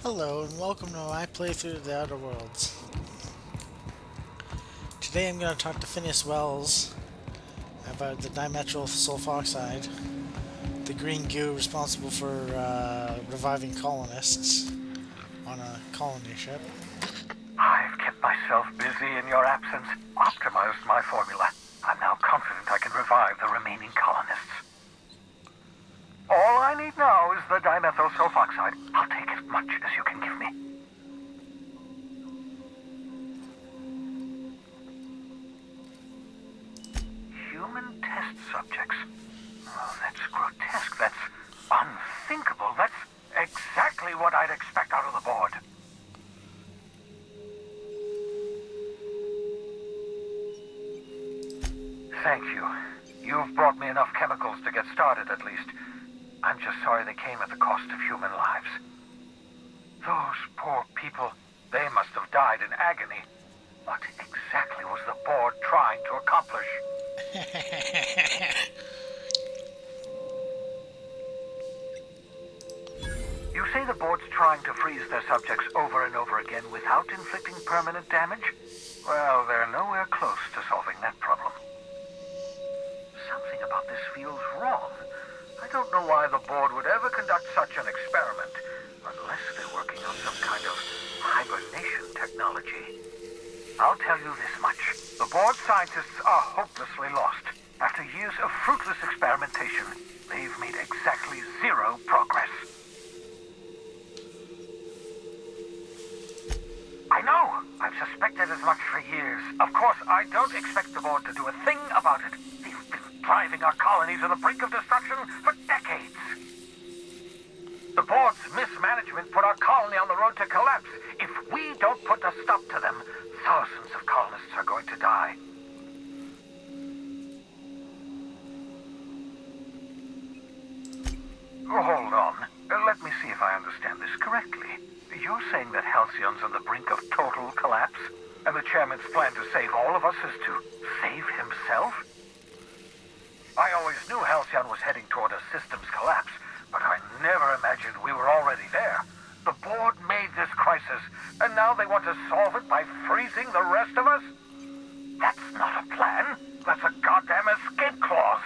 Hello and welcome to my playthrough of the Outer Worlds. Today I'm going to talk to Phineas about the dimethyl sulfoxide, the green goo responsible for reviving colonists on a colony ship. I've kept myself busy in your absence, optimized my formula. I'm now confident I can revive the remaining colonists. All I need now is the dimethyl sulfoxide. I'll take as much as you can give me. Human test subjects. Oh, that's grotesque. That's unthinkable. That's exactly what I'd expect out of the board. Thank you. You've brought me enough chemicals to get started, at least. I'm just sorry they came at the cost of human lives. Those poor people, they must have died in agony. What exactly was the board trying to accomplish? You say the board's trying to freeze their subjects over and over again without inflicting permanent damage? Well, they're nowhere close to solving that problem. Something about this feels wrong. I don't know why the board would ever conduct such an experiment, unless they're working on some kind of hibernation technology. I'll tell you this much. The board scientists are hopelessly lost. After years of fruitless experimentation, they've made exactly zero progress. I know! I've suspected as much for years. Of course, I don't expect the board to do a thing about it. They've been driving our colony to the brink of destruction for decades. The board's mismanagement put our colony on the road to collapse. If we don't put a stop to them, thousands of colonists are going to die. Oh, hold on. Let me see if I understand this correctly. You're saying that Halcyon's on the brink of total collapse? And the chairman's plan to save all of us is to save himself? I always knew Halcyon was heading toward a systems collapse, but I never imagined we were already there. The board made this crisis, and now they want to solve it by freezing the rest of us? That's not a plan. That's a goddamn escape clause.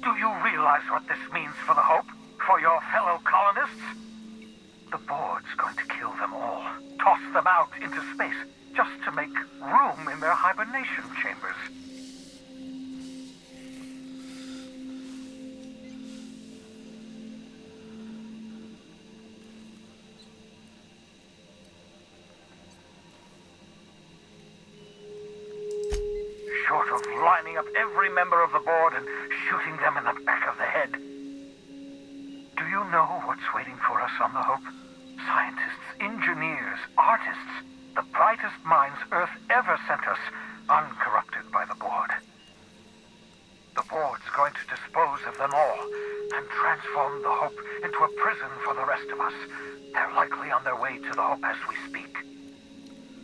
Do you realize what this means for the Hope? For your fellow colonists? The board's going to kill them all. Toss them out into space, just to make room in their hibernation chambers. Short of lining up every member of the board and shooting them in the back of the head. Do you know what's waiting for us on the Hope? Scientists, engineers, artists, the brightest minds Earth ever sent us, uncorrupted by the board. The board's going to dispose of them all and transform the Hope into a prison for the rest of us. They're likely on their way to the Hope as we speak.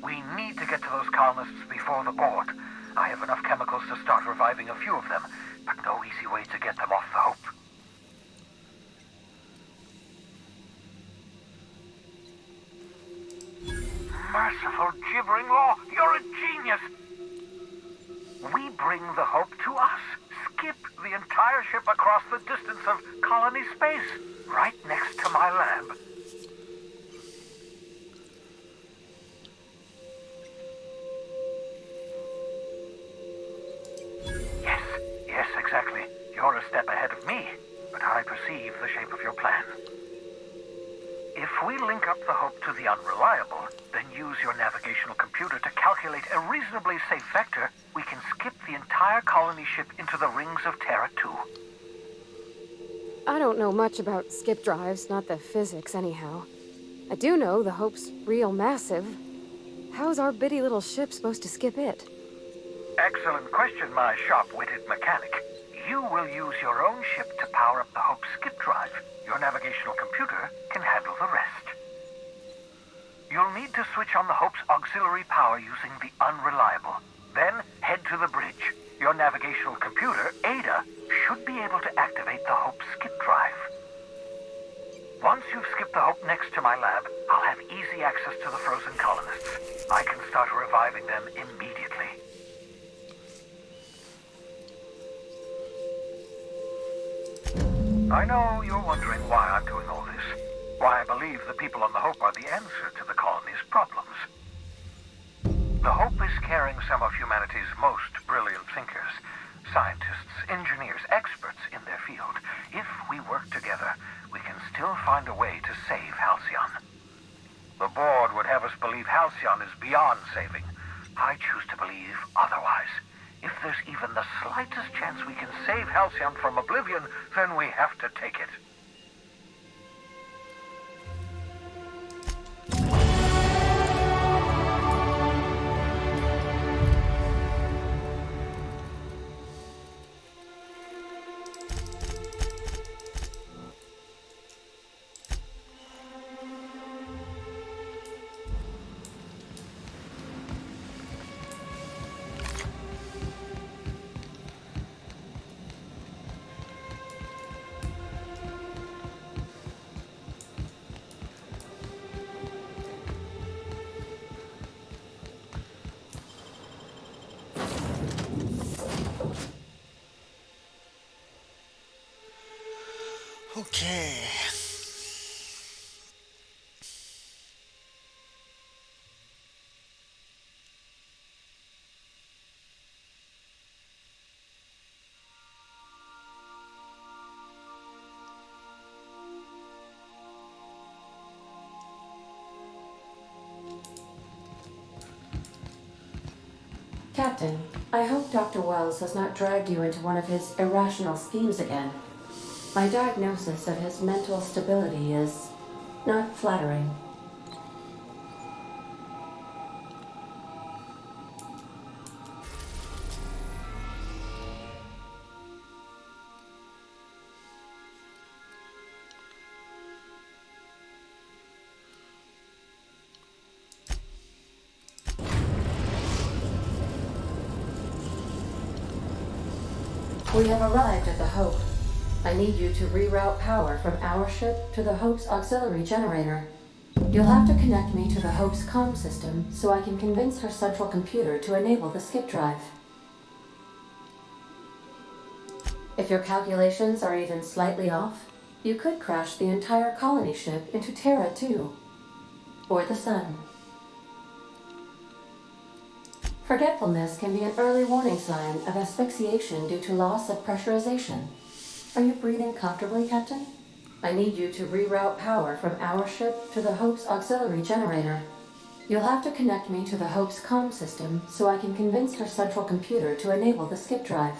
We need to get to those colonists before the board. I have enough chemicals to start reviving a few of them, but no easy way to get them off the Hope. Merciful gibbering law, you're a genius! We bring the Hope to us, skip the entire ship across the distance of colony space, right next to my lab. Yes, exactly. You're a step ahead of me, but I perceive the shape of your plan. If we link up the Hope to the Unreliable, then use your navigational computer to calculate a reasonably safe vector, we can skip the entire colony ship into the rings of Terra 2. I don't know much about skip drives, not the physics anyhow. I do know the Hope's real massive. How's our bitty little ship supposed to skip it? Excellent question, my sharp-witted mechanic. You will use your own ship to power up the Hope's skip drive. Your navigational computer can handle the rest. You'll need to switch on the Hope's auxiliary power using the Unreliable. Then head to the bridge. Your navigational computer, Ada, should be able to activate the Hope's skip drive. Once you've skipped the Hope next to my lab, I'll have easy access to the frozen colonists. I can start reviving them immediately. I know you're wondering why I'm doing all this. Why I believe the people on the Hope are the answer to the colony's problems. The Hope is carrying some of humanity's most brilliant thinkers. Scientists, engineers, experts in their field. If we work together, we can still find a way to save Halcyon. The board would have us believe Halcyon is beyond saving. I choose to believe otherwise. If there's even the slightest chance we can save Halcyon from oblivion, then we have to take it. Okay. Captain, I hope Dr. Wells has not dragged you into one of his irrational schemes again. My diagnosis of his mental stability is not flattering. We have arrived at the Hope. I need you to reroute power from our ship to the Hope's auxiliary generator. You'll have to connect me to the Hope's comm system so I can convince her central computer to enable the skip drive. If your calculations are even slightly off, you could crash the entire colony ship into Terra too. Or the Sun. Forgetfulness can be an early warning sign of asphyxiation due to loss of pressurization. Are you breathing comfortably, Captain? I need you to reroute power from our ship to the Hope's auxiliary generator. You'll have to connect me to the Hope's comm system so I can convince her central computer to enable the skip drive.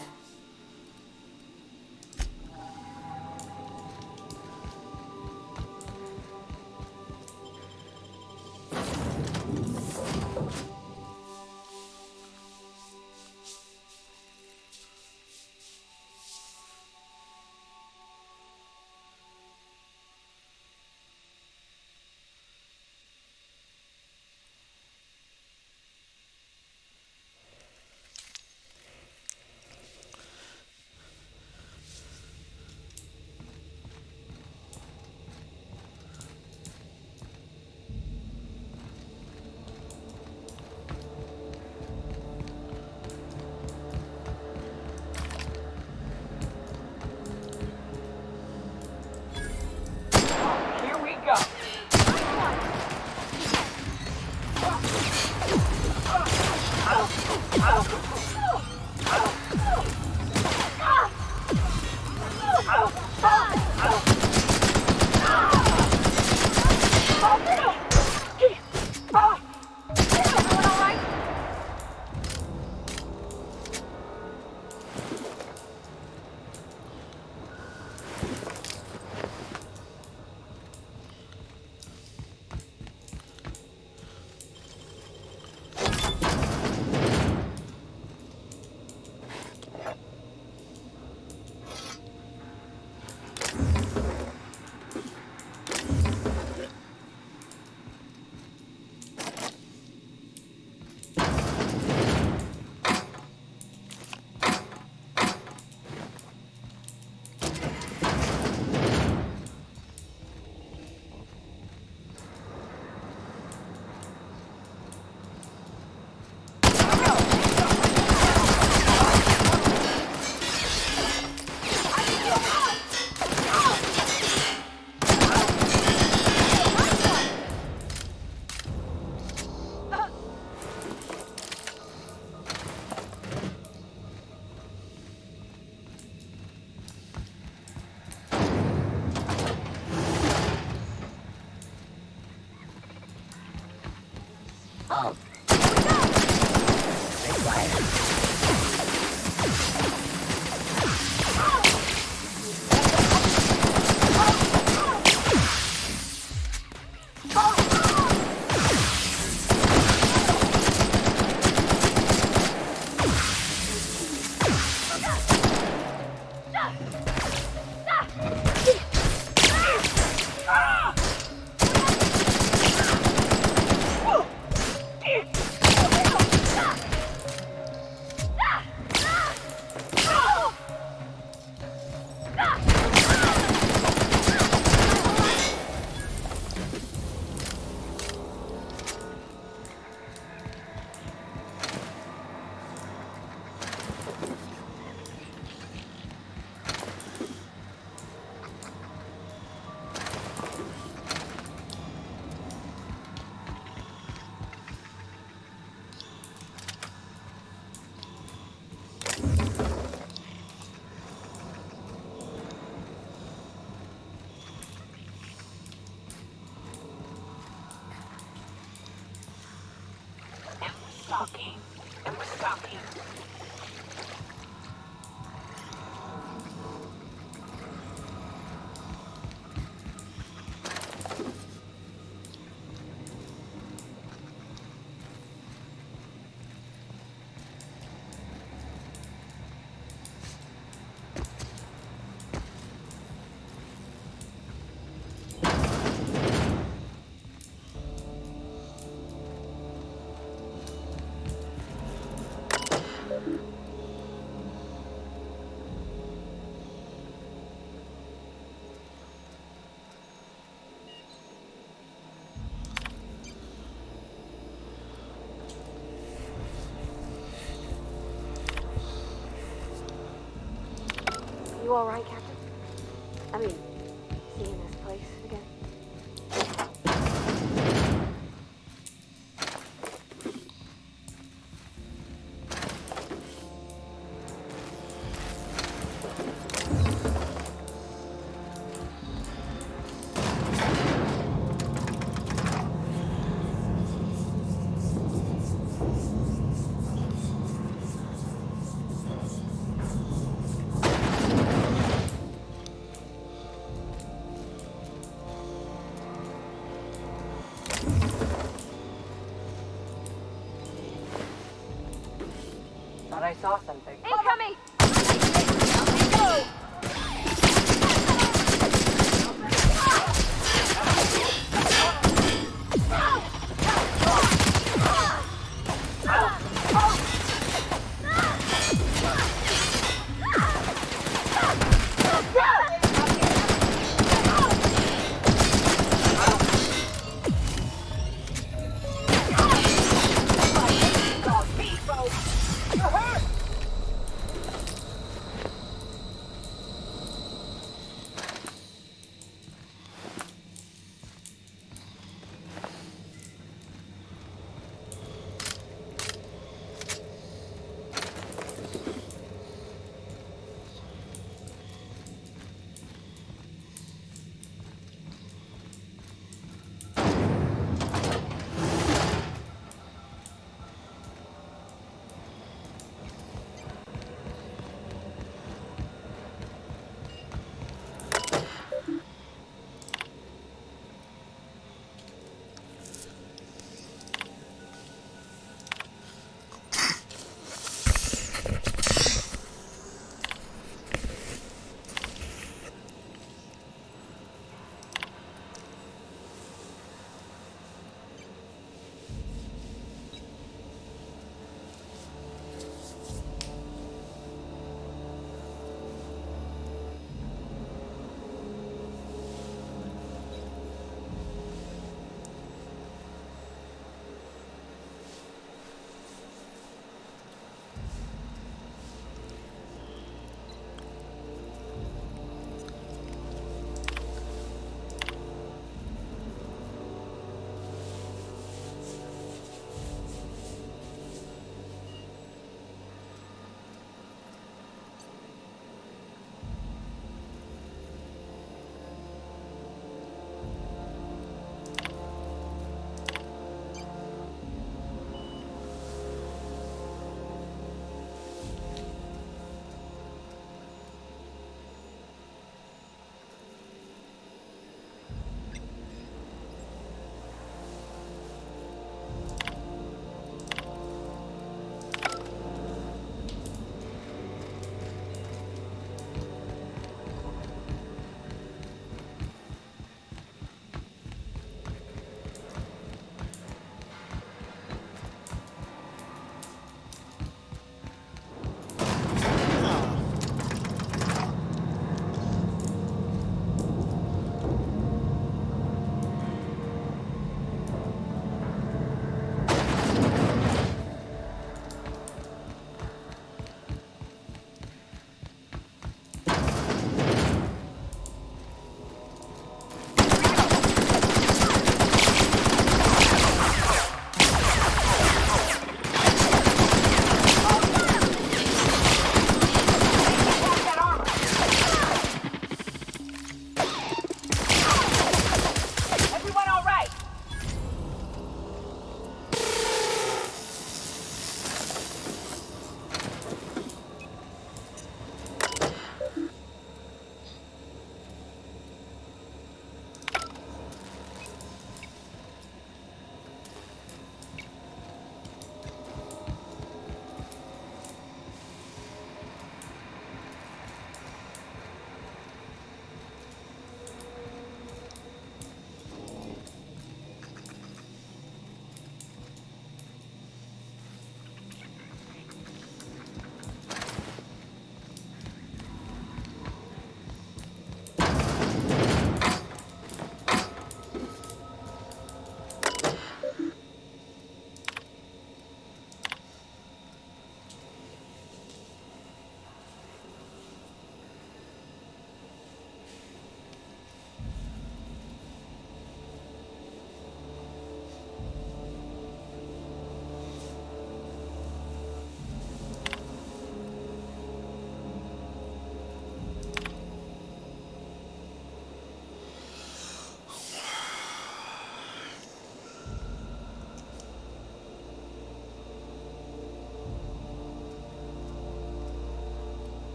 You all right, Captain? I mean, seeing this place again? Thought I saw something. Incoming!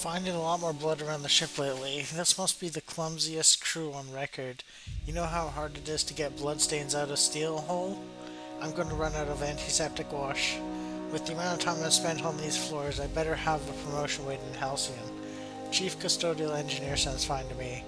Finding a lot more blood around the ship lately. This must be the clumsiest crew on record. You know how hard it is to get bloodstains out of steel hull? I'm going to run out of antiseptic wash. With the amount of time I've spent on these floors, I better have a promotion waiting in Halcyon. Chief Custodial Engineer sounds fine to me.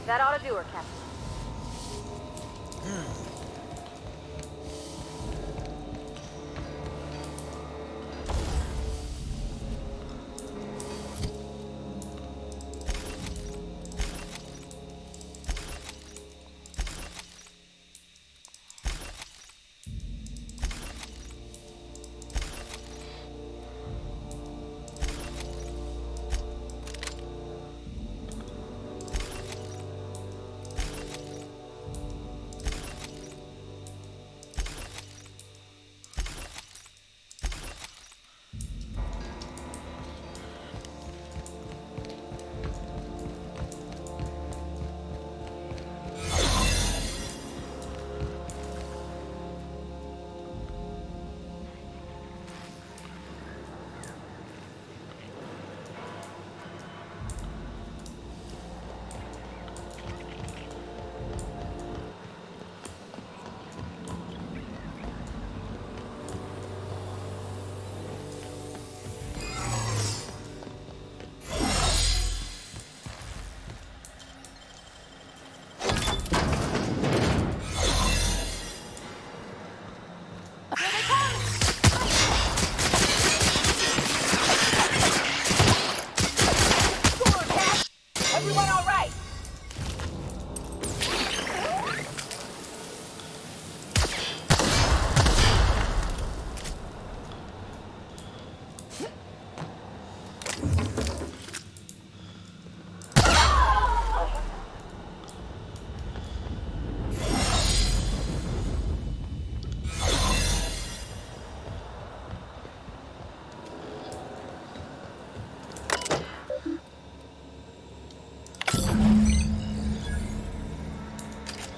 That ought to do her, Captain. Everyone all right?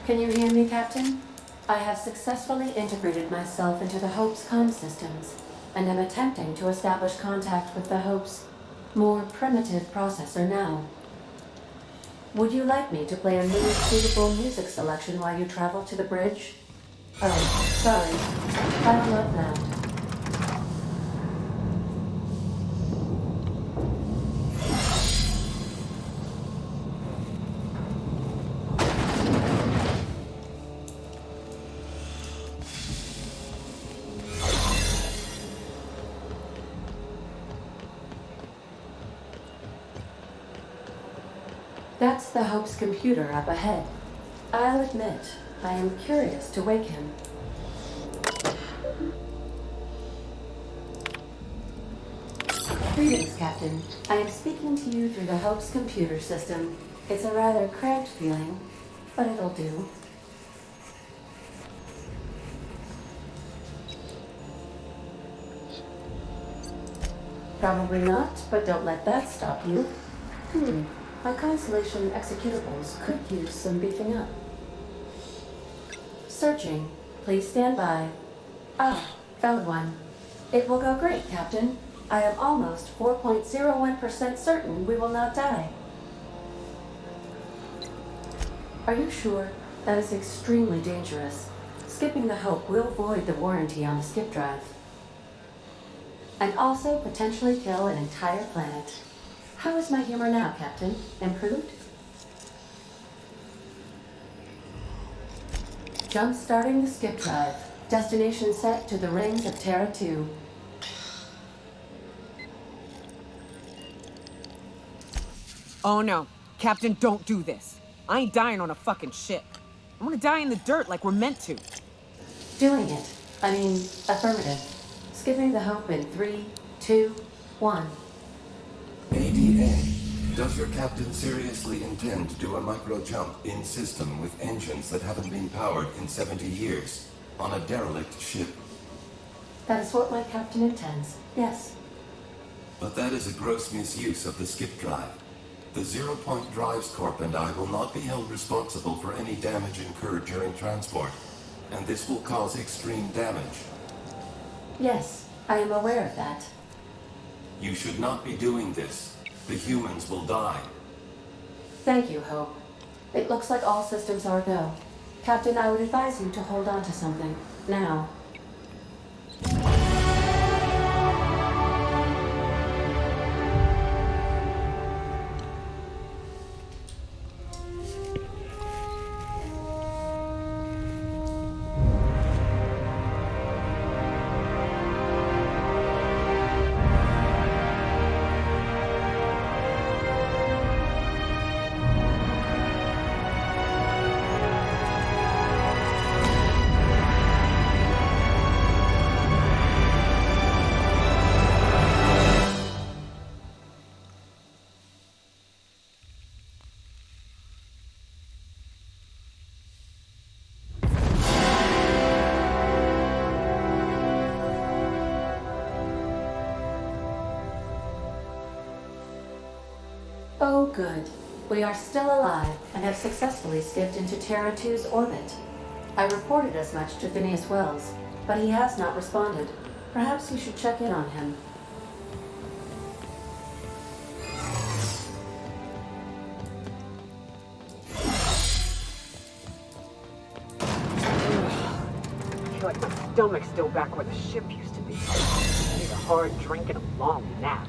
Can you hear me, Captain? I have successfully integrated myself into the Hope's comm systems, and am attempting to establish contact with the Hope's more primitive processor now. Would you like me to play a mood-suitable music selection while you travel to the bridge? Oh, sorry. I love that. That's the Hope's computer up ahead. I'll admit, I am curious to wake him. Greetings, Captain. I am speaking to you through the Hope's computer system. It's a rather cramped feeling, but it'll do. Probably not, but don't let that stop you. My Constellation executables could use some beefing up. Searching. Please stand by. Ah, found one. It will go great, Captain. I am almost 4.01% certain we will not die. Are you sure? That is extremely dangerous. Skipping the Hope will void the warranty on the skip drive. And also potentially kill an entire planet. How is my humor now, Captain? Improved? Jump-starting the skip drive. Destination set to the rings of Terra 2. Oh no. Captain, don't do this. I ain't dying on a fucking ship. I'm gonna die in the dirt like we're meant to. Doing it. I mean, affirmative. Skipping the Hope in 3, 2, 1. ADA, does your captain seriously intend to do a micro-jump in system with engines that haven't been powered in 70 years on a derelict ship? That is what my captain intends, yes. But that is a gross misuse of the skip drive. The Zero Point Drives Corp and I will not be held responsible for any damage incurred during transport, and this will cause extreme damage. Yes, I am aware of that. You should not be doing this. The humans will die. Thank you, Hope. It looks like all systems are go. Captain, I would advise you to hold on to something. Now. Oh, good. We are still alive and have successfully skipped into Terra 2's orbit. I reported as much to Phineas Wells, but he has not responded. Perhaps you should check in on him. I feel like my stomach's still back where the ship used to be. I need a hard drink and a long nap.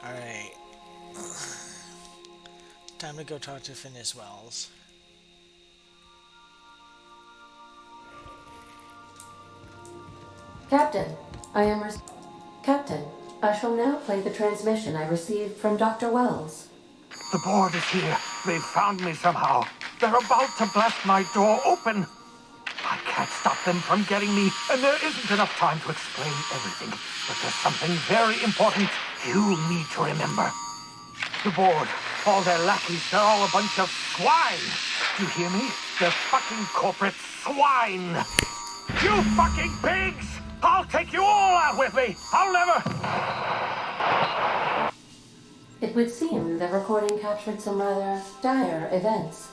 Alright. Time to go talk to Phineas Wells. Captain, Captain, I shall now play the transmission I received from Dr. Wells. The board is here. They've found me somehow. They're about to blast my door open. I can't stop them from getting me, and there isn't enough time to explain everything. But there's something very important you need to remember. The board, all their lackeys, they're all a bunch of swine. Do you hear me? They're fucking corporate swine! You fucking pigs! I'll take you all out with me! I'll never... It would seem the recording captured some rather dire events.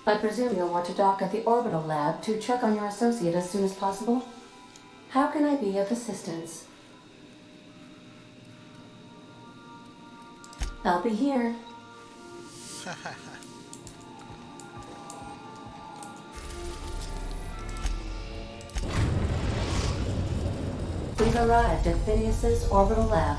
I presume you'll want to dock at the orbital lab to check on your associate as soon as possible. How can I be of assistance? I'll be here. We've arrived at Phineas's orbital lab.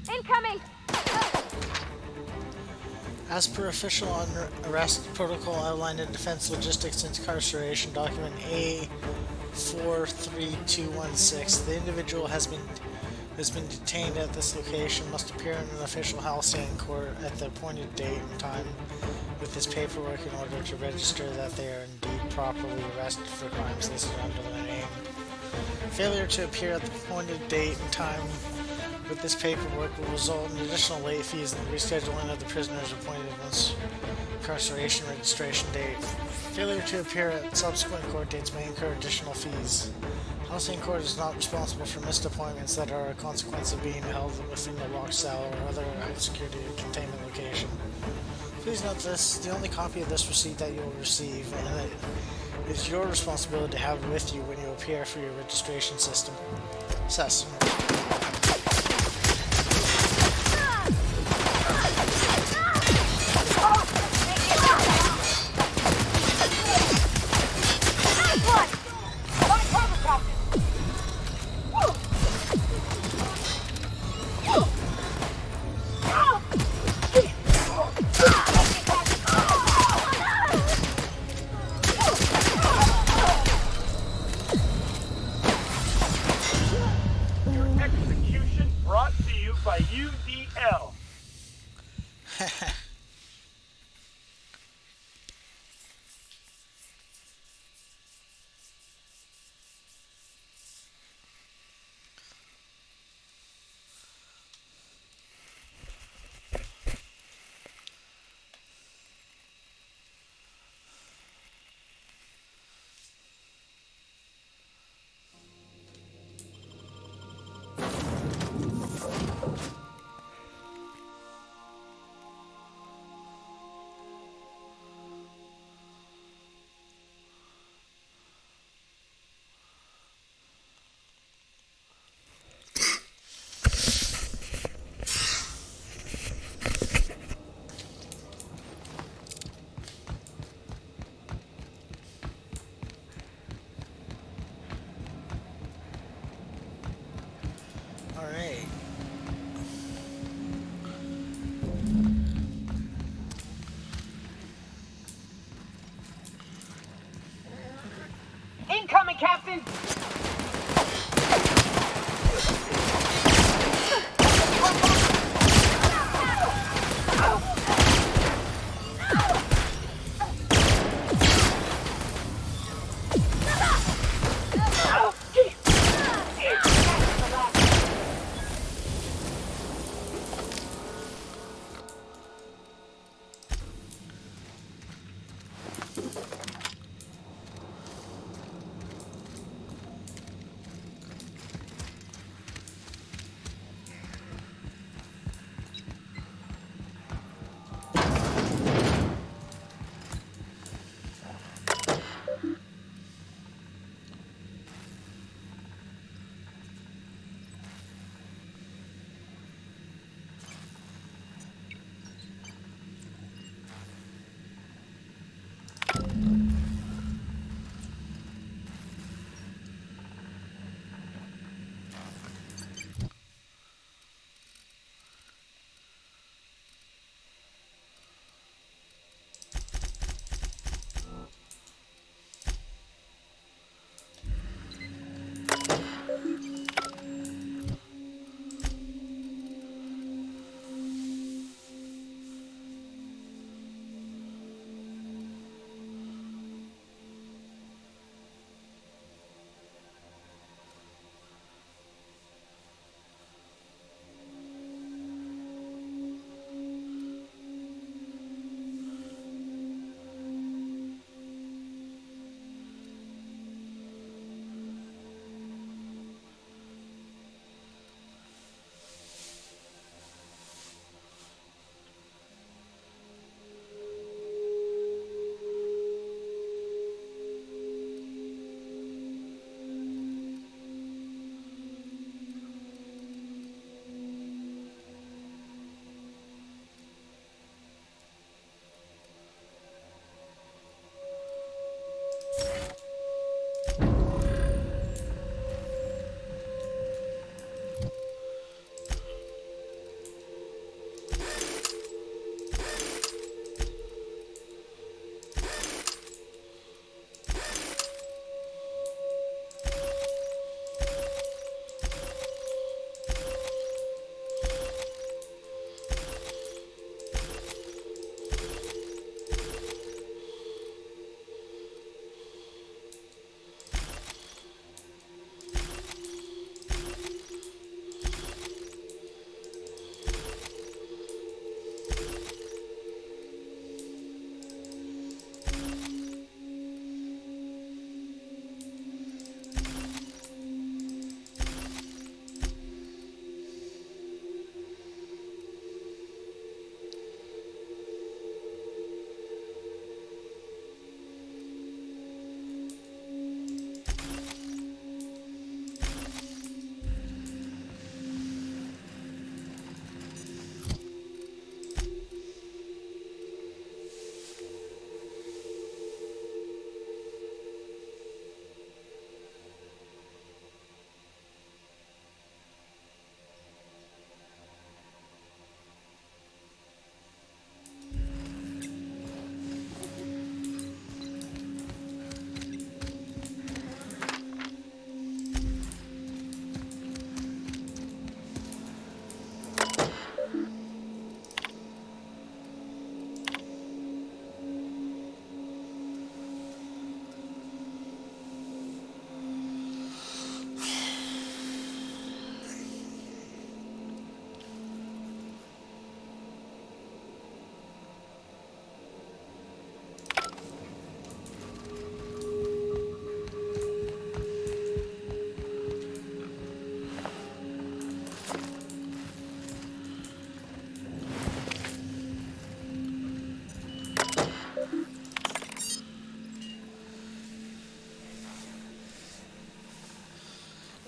Incoming! As per official arrest protocol outlined in Defense Logistics Incarceration Document A43216, the individual has been detained at this location must appear in an official Halcyon court at the appointed date and time with his paperwork in order to register that they are indeed properly arrested for crimes listed under their name. Failure to appear at the appointed date and time with this paperwork will result in additional late fees and the rescheduling of the prisoner's appointed incarceration registration date. Failure to appear at subsequent court dates may incur additional fees. Halcyon Court is not responsible for missed appointments that are a consequence of being held within the locked cell or other high security containment location. Please note this is the only copy of this receipt that you will receive, and it is your responsibility to have it with you when you appear for your registration session. Execution brought to you by UDL. Alright. Incoming, Captain!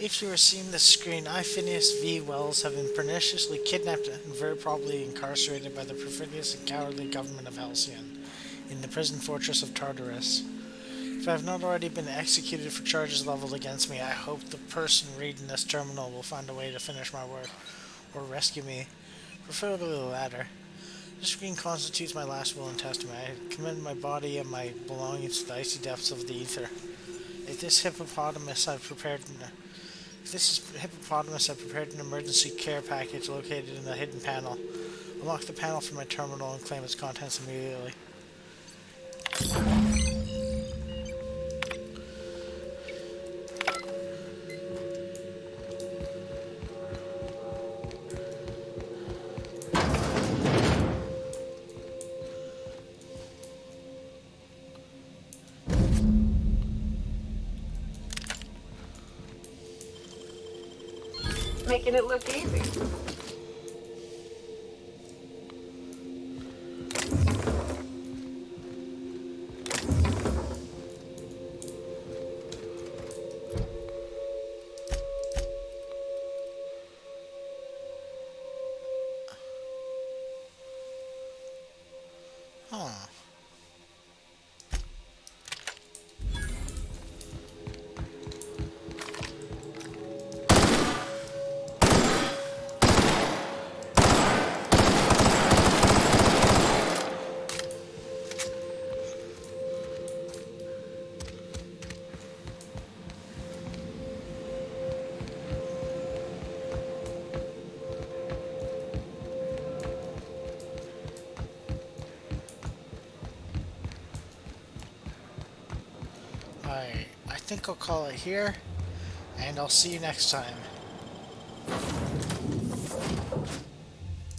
If you are seeing this screen, I, Phineas V. Wells, have been perniciously kidnapped and very probably incarcerated by the perfidious and cowardly government of Halcyon in the prison fortress of Tartarus. If I have not already been executed for charges leveled against me, I hope the person reading this terminal will find a way to finish my work or rescue me, preferably the latter. This screen constitutes my last will and testament. I commend my body and my belongings to the icy depths of the ether. If this hippopotamus I've prepared an emergency care package located in the hidden panel. Unlock the panel from my terminal and claim its contents immediately. Making it look easy. Huh. I think I'll call it here, and I'll see you next time.